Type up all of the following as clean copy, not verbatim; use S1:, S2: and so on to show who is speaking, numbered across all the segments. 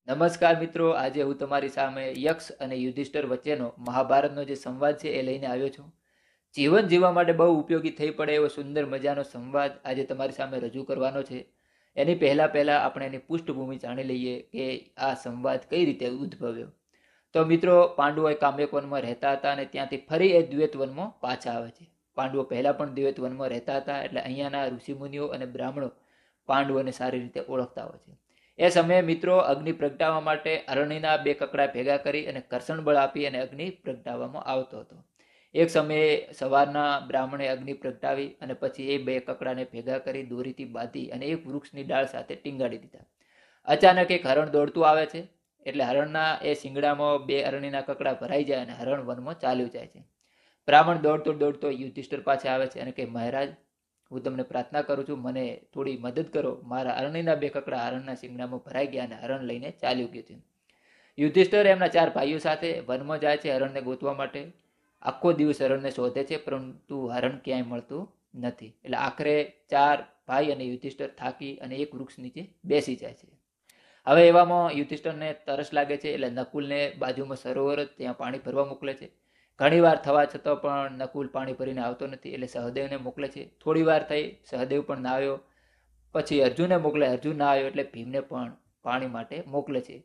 S1: નમસ્કાર મિત્રો, આજે હું તમારી સામે યક્ષ અને યુધિષ્ઠિર વચ્ચેનો મહાભારતનો જે સંવાદ છે એ લઈને આવ્યો છું. જીવન જીવવા માટે બહુ ઉપયોગી થઈ પડે એવો સુંદર મજાનો સંવાદ આજે તમારી સામે રજૂ કરવાનો છે. એની પહેલા આપણે એની પૃષ્ઠભૂમિ જાણી લઈએ કે આ સંવાદ કઈ રીતે ઉદ્ભવ્યો. તો મિત્રો, પાંડવો કામ્યક વનમાં રહેતા હતા અને ત્યાંથી ફરી એ દ્વૈત વનમાં પાછા આવે છે. પાંડવો પહેલા પણ દ્વૈત વનમાં રહેતા હતા, એટલે અહીંયાના ઋષિમુનિઓ અને બ્રાહ્મણો પાંડવોને સારી રીતે ઓળખતા હોય છે. એ સમયે મિત્રો અગ્નિ પ્રગટાવવા માટે અરણ્યના 2 કકડા ભેગા કરી અને ઘર્ષણ બળ આપી અને અગ્નિ પ્રગટાવવામાં આવતો હતો. એક સમયે સવારના બ્રાહ્મણે અગ્નિ પ્રગટાવી અને પછી એ 2 કકડાને ભેગા કરી દોરીથી બાંધી અને એક વૃક્ષની ડાળ સાથે ટીંગાડી દીધા. અચાનક એક હરણ દોડતું આવે છે, એટલે હરણના એ શિંગડામાં 2 અરણ્યના કકડા ભરાઈ જાય અને હરણ વનમાં ચાલ્યું જાય છે. બ્રાહ્મણ દોડતો યુધિષ્ઠિર પાસે આવે છે અને કે, મહારાજ, હું તમને પ્રાર્થના કરું છું, મને થોડી મદદ કરો. મારા અરણ્યના 2 કકડા હરણના શિંગડામાં ભરાઈ ગયા અને હરણ લઈને ચાલ્યું ગયું છે. યુધિષ્ઠિર એમના 4 ભાઈઓ સાથે વનમાં જાય છે હરણને ગોતવા માટે. આખો દિવસ હરણને શોધે છે, પરંતુ હરણ ક્યાંય મળતું નથી. એટલે આખરે 4 ભાઈ અને યુધિષ્ઠિર થાકી અને એક વૃક્ષ નીચે બેસી જાય છે. હવે એવામાં યુધિષ્ઠિરને તરસ લાગે છે, એટલે નકુલને બાજુમાં સરોવર, ત્યાં પાણી ભરવા મોકલે છે. ઘણી વાર થવા છતાં પણ નકુલ પાણી ભરીને આવતો નથી, એટલે સહદેવને મોકલે છે. થોડી વાર થઈ, સહદેવ પણ ના આવ્યો. પછી અર્જુનને મોકલે, અર્જુન ના આવ્યો એટલે ભીમને પણ પાણી માટે મોકલે છે.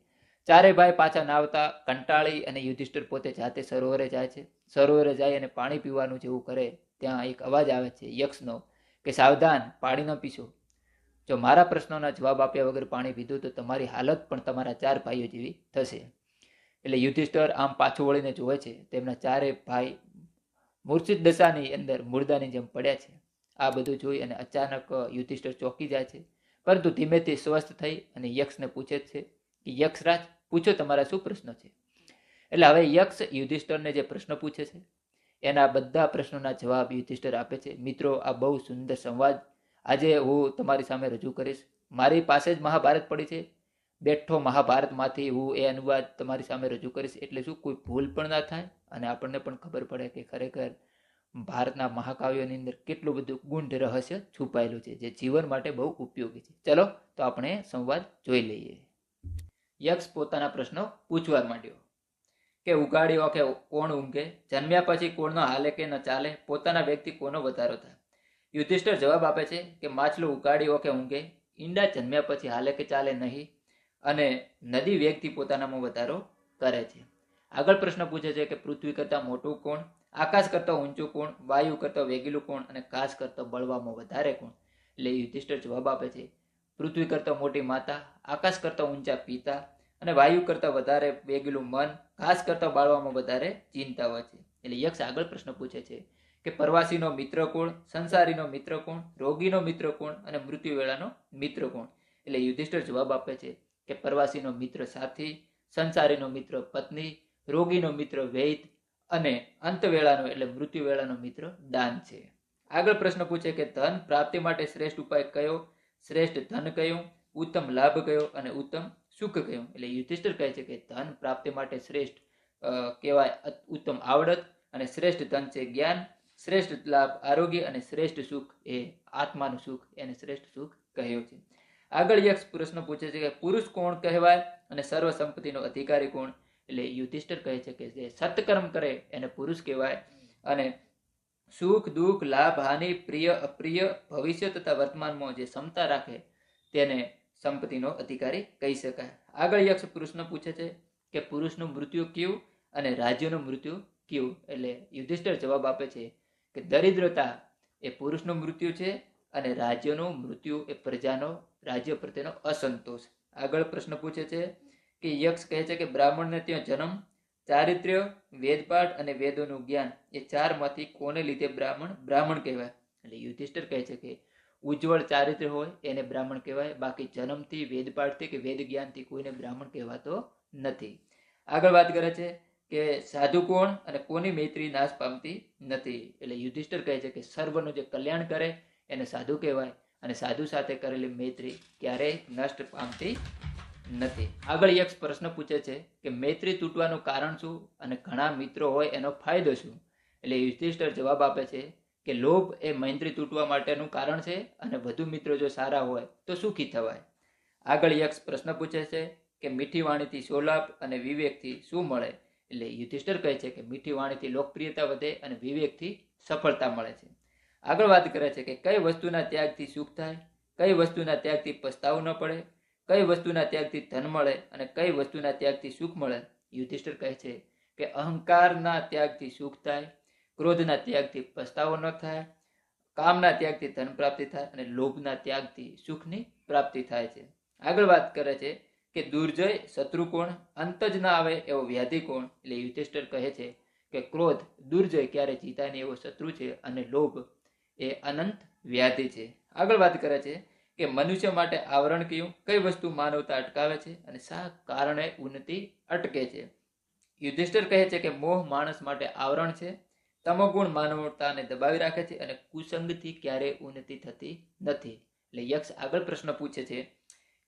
S1: 4 ભાઈ પાછા ના આવતા કંટાળી અને યુધિષ્ઠિર પોતે જાતે સરોવરે જાય છે. સરોવરે જાય અને પાણી પીવાનું જેવું કરે, ત્યાં એક અવાજ આવે છે યક્ષનો કે, સાવધાન, પાણી ન પીશો. જો મારા પ્રશ્નોના જવાબ આપ્યા વગર પાણી પીધું તો તમારી હાલત પણ તમારા 4 ભાઈઓ જેવી થશે. એટલે યુધિષ્ઠિર આમ પાછું વળીને જોવે છે, તેમના 4 ભાઈ મૂર્છિત દશાની અંદર મુર્દાની જેમ પડ્યા છે. આ બધું જોઈ અને અચાનક યુધિષ્ઠિર ચોંકી જાય છે, પરંતુ ધીમેથી સ્વસ્થ થઈ અને યક્ષને પૂછે છે કે, યક્ષરાજ, પૂછો, તમારા શું પ્રશ્ન છે. એટલે હવે યક્ષ યુધિષ્ઠિરને જે પ્રશ્ન પૂછે છે એના બધા પ્રશ્નોના જવાબ યુધિષ્ઠિર આપે છે. મિત્રો, આ બહુ સુંદર સંવાદ આજે હું તમારી સામે રજૂ કરીશ. મારી પાસે જ મહાભારત પડી છે, બેઠો મહાભારતમાંથી હું એ અનુવાદ તમારી સામે રજૂ કરીશ, એટલે શું કોઈ ભૂલ પણ ના થાય અને આપણને પણ ખબર પડે કે ખરેખર ભારતના મહાકાવ્યોની અંદર કેટલું બધું ગુંઢ રહસ્ય છુપાયેલું છે, જે જીવન માટે બહુ ઉપયોગી છે. ચલો તો આપણે સંવાદ જોઈ લઈએ. યક્ષ પોતાના પ્રશ્નો પૂછવા માંડ્યો કે, ઉગાડી ઓકે કોણ ઊંઘે, જન્મ્યા પછી કોણનો હાલે કે ન ચાલે, પોતાના વ્યક્તિ કોનો વધારો થાય. યુધિષ્ઠિર જવાબ આપે છે કે, માછલું ઉગાડી ઓકે ઊંઘે, ઈંડા જન્મ્યા પછી હાલે કે ચાલે નહીં, અને નદી વ્યક્તિ પોતાનામાં વધારો કરે છે. આગળ પ્રશ્ન પૂછે છે કે, પૃથ્વી કરતાં મોટું કોણ, આકાશ કરતાં ઊંચું કોણ, વાયુ કરતાં વેગીલું કોણ અને કાશ કરતાં બળવામાં વધારે કોણ. એટલે યુધિષ્ઠિર જવાબ આપે છે, પૃથ્વી કરતાં મોટી માતા, આકાશ કરતાં ઊંચા પિતા અને વાયુ કરતાં વધારે વેગીલું મન, ઘાસ કરતાં બાળવામાં વધારે ચિંતા હોય છે. એટલે યક્ષ આગળ પ્રશ્ન પૂછે છે કે, પ્રવાસીનો મિત્ર કોણ, સંસારીનો મિત્ર કોણ, રોગીનો મિત્ર કોણ અને મૃત્યુ વેળાનો મિત્ર કોણ. એટલે યુધિષ્ઠિર જવાબ આપે છે કે, પ્રવાસીનો મિત્ર સાથી, સંસારીનો મિત્ર પત્ની, રોગીનો મિત્ર વૈદ અને અંતવેળાનો એટલે મૃત્યુ વેળાનો મિત્ર દાન છે. આગળ પ્રશ્ન પૂછે કે, ધન પ્રાપ્તિ માટે શ્રેષ્ઠ ઉપાય કયો, શ્રેષ્ઠ ધન કયું, ઉત્તમ લાભ કયો અને ઉત્તમ સુખ કયું. એટલે યુધિષ્ઠિર કહે છે કે, ધન પ્રાપ્તિ માટે શ્રેષ્ઠ કહેવાય ઉત્તમ આવડત, અને શ્રેષ્ઠ ધન છે જ્ઞાન, શ્રેષ્ઠ લાભ આરોગ્ય અને શ્રેષ્ઠ સુખ એ આત્માનું સુખ, એને શ્રેષ્ઠ સુખ કહ્યું છે. આગળ યક્ષ પ્રશ્ન પૂછે છે કે, પુરુષ કોણ કહેવાય અને સર્વ સંપત્તિનો અધિકારી કોણ. એટલે યુધિષ્ઠિર કહે છે કે, જે સત્કર્મ કરે એને પુરુષ કહેવાય, અને સુખ દુઃખ લાભ હાનિ પ્રિય અપ્રિય ભવિષ્ય તથા વર્તમાનમાં જે ક્ષમતા રાખે તેને સંપત્તિનો અધિકારી કહી શકાય. આગળ યક્ષ પ્રશ્ન પૂછે છે કે, પુરુષનું મૃત્યુ કેવું અને રાજ્યનું મૃત્યુ કેવું. એટલે યુધિષ્ઠિર જવાબ આપે છે કે, દરિદ્રતા એ પુરુષનું મૃત્યુ છે અને રાજ્યનું મૃત્યુ એ પ્રજાનો રાજ્ય પ્રત્યેનો અસંતોષ. આગળ પ્રશ્ન પૂછે છે કે, યક્ષ કહે છે કે, બ્રાહ્મણને ત્યાં જન્મ, ચારિત્ર્ય, વેદપાઠ અને વેદોનું જ્ઞાન એ 4માંથી કોને લીધે બ્રાહ્મણ કહેવાય. એટલે યુધિષ્ઠિર કહે છે કે, ઉજ્જવળ ચારિત્ર્ય હોય એને બ્રાહ્મણ કહેવાય, બાકી જન્મથી, વેદપાઠથી કે વેદ જ્ઞાનથી કોઈને બ્રાહ્મણ કહેવાતો નથી. આગળ વાત કરે છે કે, સાધુ કોણ અને કોની મૈત્રી નાશ પામતી નથી. એટલે યુધિષ્ઠિર કહે છે કે, સર્વનું જે કલ્યાણ કરે એને સાધુ કહેવાય, અને સાધુ સાથે કરેલી મૈત્રી ક્યારેય નષ્ટ પામતી નથી. આગળ યક્ષ પ્રશ્ન પૂછે છે કે, મૈત્રી તૂટવાનું કારણ શું અને ઘણા મિત્રો હોય એનો ફાયદો શું. એટલે યુધિષ્ઠિર જવાબ આપે છે કે, લોભ એ મૈત્રી તૂટવા માટેનું કારણ છે, અને વધુ મિત્રો જો સારા હોય તો સુખી થવાય. આગળ યક્ષ પ્રશ્ન પૂછે છે કે મીઠી વાણીથી સોલાપ અને વિવેકથી શું મળે? એટલે યુધિષ્ઠિર કહે છે કે મીઠી વાણીથી લોકપ્રિયતા વધે અને વિવેકથી સફળતા મળે છે. આગળ વાત કરે છે કે કઈ વસ્તુના ત્યાગથી સુખ થાય, કઈ વસ્તુના ત્યાગથી પસ્તાવું ન પડે, કઈ વસ્તુના ત્યાગથી ધન મળે અને કઈ વસ્તુના ત્યાગથી સુખ મળે? યુધિષ્ઠિર કહે છે કે અહંકારના ત્યાગથી સુખ થાય, ક્રોધના ત્યાગથી પસ્તાવો ન થાય, કામના ત્યાગથી ધન પ્રાપ્તિ થાય અને લોભના ત્યાગથી સુખની પ્રાપ્તિ થાય છે. આગળ વાત કરે છે કે દુર્જય શત્રુ કોણ, અંત જ ના આવે એવો વ્યાધિ કોણ? એટલે યુધિષ્ઠિર કહે છે કે ક્રોધ દુર્જય ક્યારે જીતાય નહીં એવો શત્રુ છે અને લોભ એ અનંત વ્યાધિ છે. આગળ વાત કરે છે કે મનુષ્ય માટે આવરણ કયું, કઈ વસ્તુ માનવતા અટકાવે છે અને શા કારણે ઉન્નતિ અટકે છે? યુધિષ્ઠિર કહે છે કે મોહ માણસ માટે આવરણ છે, તમોગુણ માનવતાને દબાવી રાખે છે અને કુસંગથી ક્યારેય ઉન્નતિ થતી નથી. એટલે યક્ષ આગળ પ્રશ્ન પૂછે છે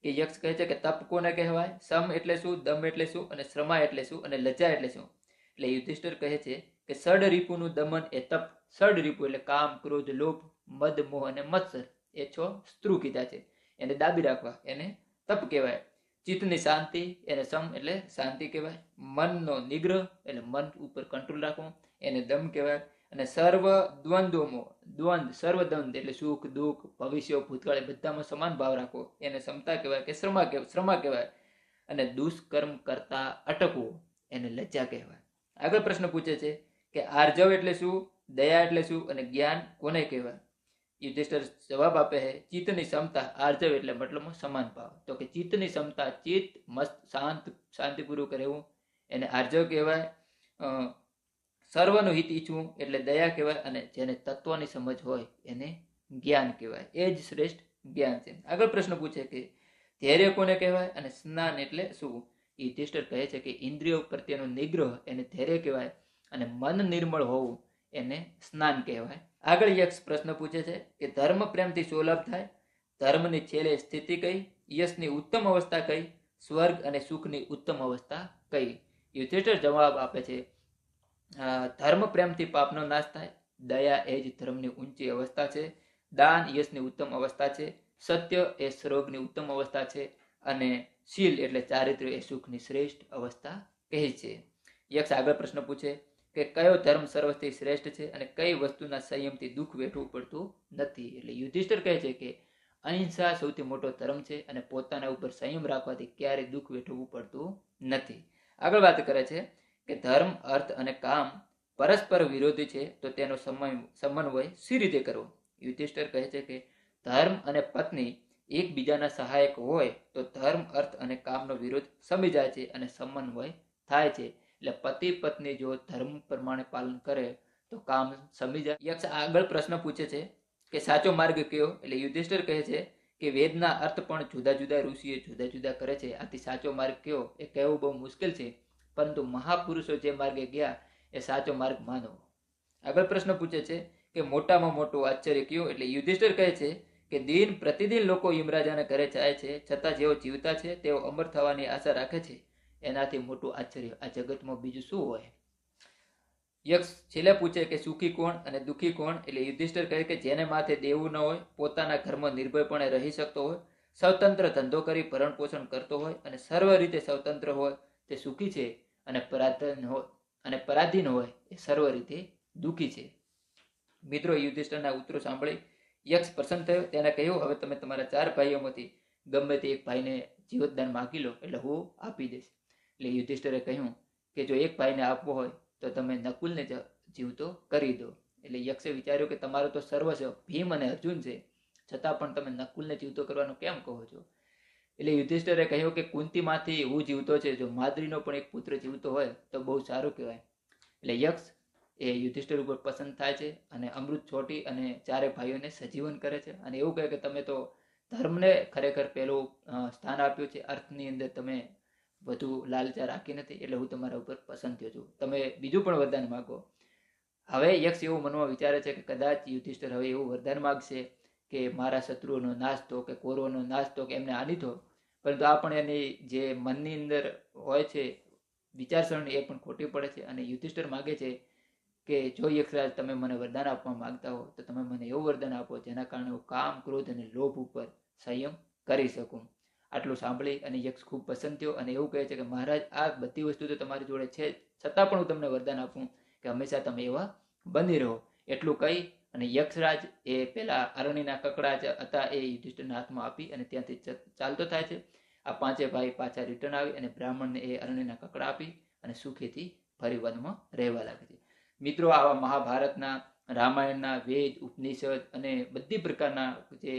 S1: કે યક્ષ કહે છે કે તપ કોને કહેવાય, સમ એટલે શું, દમ એટલે શું અને શ્રમા એટલે શું અને લજ્જા એટલે શું? એટલે યુધિષ્ઠિર કહે છે કે ષડ રીપુનું દમન એ તપ. ષડ રીપુ એટલે કામ, ક્રોધ, લોભ, મદ, મોહ અને મત્સર એ 6 સ્ત્રુ કીધા છે. એને દાબી રાખવા એને તપ કહેવાય. ચિત્તની શાંતિ એને સમ એટલે શાંતિ કહેવાય. મનનો નિગ્રહ એટલે મન ઉપર કંટ્રોલ રાખવો એને દમ કહેવાય. અને સર્વ દ્વંદ્વ સર્વદ્વંદ એટલે સુખ દુઃખ ભવિષ્ય ભૂતકાળ બધામાં સમાન ભાવ રાખવો એને ક્ષમતા કહેવાય કે શ્રમા કહેવાય. અને દુષ્કર્મ કરતા અટકવું એને લજ્જા કહેવાય. આગળ પ્રશ્ન પૂછે છે કે આર્જવ એટલે શું, દયા એટલે શું અને જ્ઞાન કોને કહેવાય? યુધિષ્ઠિર જવાબ આપે છે ચિત્તની ક્ષમતા આર્જવ એટલે મતલબમાં સમાન ભાવ. તો કે ચિત્તની ક્ષમતા ચિત્ત મસ્ત શાંતિપૂર્વક રહેવું એને આર્જવ કહેવાય. સર્વનું હિત ઈચ્છવું એટલે દયા કહેવાય અને જેને તત્વની સમજ હોય એને જ્ઞાન કહેવાય. એ જ શ્રેષ્ઠ જ્ઞાન છે. આગળ પ્રશ્ન પૂછે કે ધૈર્ય કોને કહેવાય અને સ્નાન એટલે શું? યુધિષ્ઠિર કહે છે કે ઇન્દ્રિયો પ્રત્યેનો નિગ્રહ એને ધૈર્ય કહેવાય અને મન નિર્મળ હોવું એને સ્નાન કહેવાય. આગળ યક્ષ પ્રશ્ન પૂછે છે કે ધર્મ પ્રેમથી સોલભ થાય, ધર્મની છેલ્લે સ્થિતિ કઈ, યશની ઉત્તમ અવસ્થા કઈ, સ્વર્ગ અને સુખની ઉત્તમ અવસ્થા કઈ? યુધિષ્ઠિર જવાબ આપે છે ધર્મ પ્રેમથી પાપનો નાશ થાય, દયા એ જ ધર્મની ઊંચી અવસ્થા છે, દાન યશની ઉત્તમ અવસ્થા છે, સત્ય એ સ્વર્ગની ઉત્તમ અવસ્થા છે અને શીલ એટલે ચારિત્ર્ય એ સુખની શ્રેષ્ઠ અવસ્થા કહે છે. યક્ષ આગળ પ્રશ્ન પૂછે કે કયો ધર્મ સર્વથી શ્રેષ્ઠ છે અને કઈ વસ્તુના સંયમથી દુઃખ વેઠવું પડતું નથી? એટલે યુધિષ્ઠિર કહે છે કે અહિંસા સૌથી મોટો ધર્મ છે અને પોતાના ઉપર સંયમ રાખવાથી ક્યારેય દુઃખ વેઠવું પડતું નથી. આગળ વાત કરે છે કે ધર્મ અર્થ અને કામ પરસ્પર વિરોધી છે તો તેનો સમન્વય સી રીતે કરવો? યુધિષ્ઠિર કહે છે કે ધર્મ અને પત્ની એકબીજાના સહાયક હોય તો ધર્મ અર્થ અને કામનો વિરોધ સમી જાય છે અને સમન્વય થાય છે. એટલે પતિ પત્ની જો ધર્મ પ્રમાણે પાલન કરે તો કામ સમી જાય. યક્ષ આગળ પ્રશ્ન પૂછે છે કે સાચો માર્ગ કયો? એટલે યુધિષ્ઠિર કહે છે કે વેદના અર્થ પણ જુદા જુદા ઋષિએ જુદા જુદા કરે છે, આથી સાચો માર્ગ કયો એ કહેવું બહુ મુશ્કેલ છે, પરંતુ મહાપુરુષો જે માર્ગે ગયા એ સાચો માર્ગ માનો. આગળ પ્રશ્ન પૂછે છે કે મોટામાં મોટું આશ્ચર્ય કયું? એટલે યુધિષ્ઠિર કહે છે કે દિન પ્રતિદિન લોકો યમરાજાના ઘરે જાય છે છતાં જેઓ જીવતા છે તેઓ અમર થવાની આશા રાખે છે, એનાથી મોટું આશ્ચર્ય આ જગતમાં બીજું શું હોય? યક્ષ છેલ્લે પૂછે કે સુખી કોણ અને દુઃખી કોણ? એટલે યુધિષ્ઠિર કહે કે જેને માથે દેવું ન હોય, પોતાના ઘરમાં નિર્ભયપણે રહી શકતો હોય, સ્વતંત્ર ધંધો કરી ભરણ પોષણ કરતો હોય અને સર્વ રીતે સ્વતંત્ર હોય તે સુખી છે અને પરાધીન હોય એ સર્વ રીતે દુઃખી છે. મિત્રો, યુધિષ્ઠિરના ઉત્તરો સાંભળી યક્ષ પ્રસન્ન થયો. તેને કહ્યું હવે તમે તમારા 4 ભાઈઓમાંથી ગમે તે એક ભાઈને જીવતદાન માગી લો એટલે હું આપી દઈશ. એટલે યુધિષ્ઠિરે કહ્યું કે જો એક ભાઈને આપવો હોય તો તમે નકુલને જીવતો કરી દો. એટલે યક્ષે વિચાર્યું કે તમારો તો સર્વસ્વ ભીમ અને અર્જુન છે, છતાં પણ તમે નકુલને જીવતો કરવાનું કેમ કહો છો? એટલે યુધિષ્ઠિરે કહ્યું કે કુંતીમાંથી હું જીવતો છે, જો માદ્રીનો પણ એક પુત્ર જીવતો હોય તો બહુ સારું કહેવાય. એટલે યક્ષ એ યુધિષ્ઠિર ઉપર પસંદ થાય છે અને અમૃત છોટી અને 4 ભાઈઓને સજીવન કરે છે અને એવું કહે કે તમે તો ધર્મને ખરેખર પહેલું સ્થાન આપ્યું છે, અર્થની અંદર તમે વધુ લાલચા રાખી નથી, એટલે હું તમારા ઉપર પસંદ થયો છું, તમે બીજું પણ વરદાન માગો. હવે યક્ષ એવું મનમાં વિચારે છે કે કદાચ યુધિષ્ઠિર હવે એવું વરદાન માગશે કે મારા શત્રુઓનો નાશ થો કે કૌરવોનો નાશ થો કે એમને હાનિ થો, પરંતુ આ પણ એની જે મનની અંદર હોય છે વિચારસરણી એ પણ ખોટી પડે છે અને યુધિષ્ઠિર માગે છે કે જો યક્ષરાજ તમે મને વરદાન આપવા માંગતા હો તો તમે મને એવું વરદાન આપો જેના કારણે હું કામ ક્રોધ અને લોભ ઉપર સંયમ કરી શકું. આટલું સાંભળી અને યક્ષ ખૂબ પસંદ થયો અને એવું કહે છે કે મહારાજ આ બધી વસ્તુ તો તમારી જોડે છે છતાં પણ હું તમને વરદાન આપું કે હંમેશા તમે એવા બની રહો. એટલું કહી અને યક્ષરાજ એ પેલા અરણીના કકડા હતા એ યુધિષ્ઠિરના હાથમાં આપી અને ત્યાંથી ચાલતો થાય છે. આ પાંચે ભાઈ પાછા રિટર્ન આવી અને બ્રાહ્મણને એ અરણીના કકડા આપી અને સુખેથી ફરી વનમાં રહેવા લાગે છે. મિત્રો, આવા મહાભારતના, રામાયણના, વેદ, ઉપનિષદ અને બધી પ્રકારના જે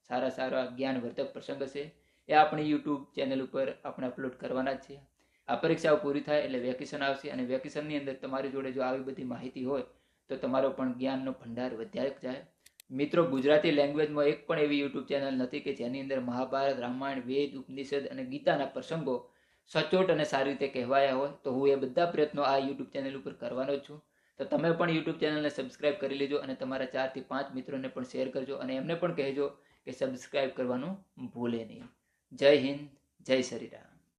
S1: સારા સારા જ્ઞાનવર્ધક પ્રસંગ છે એ આપણી યુટ્યુબ ચેનલ ઉપર આપણે અપલોડ કરવાના જ છે. આ પરીક્ષાઓ પૂરી થાય એટલે વેકેશન આવશે અને વેકેશનની અંદર તમારી જોડે જો આવી બધી માહિતી હોય તો તમારો પણ જ્ઞાનનો ભંડાર વધ્યા જાય. મિત્રો, ગુજરાતી લેંગ્વેજમાં એક પણ એવી યુટ્યુબ ચેનલ નથી કે જેની અંદર મહાભારત, રામાયણ, વેદ, ઉપનિષદ અને ગીતાના પ્રસંગો સચોટ અને સારી રીતે કહેવાયા હોય. તો હું એ બધા પ્રયત્નો આ યુટ્યુબ ચેનલ ઉપર કરવાનો જ છું. તો તમે પણ યુટ્યુબ ચેનલને સબસ્ક્રાઇબ કરી લેજો અને તમારા 4 થી 5 મિત્રોને પણ શેર કરજો અને એમને પણ કહેજો કે સબસ્ક્રાઇબ કરવાનું ભૂલે નહીં. જય હિન્દ, જય શ્રી રામ.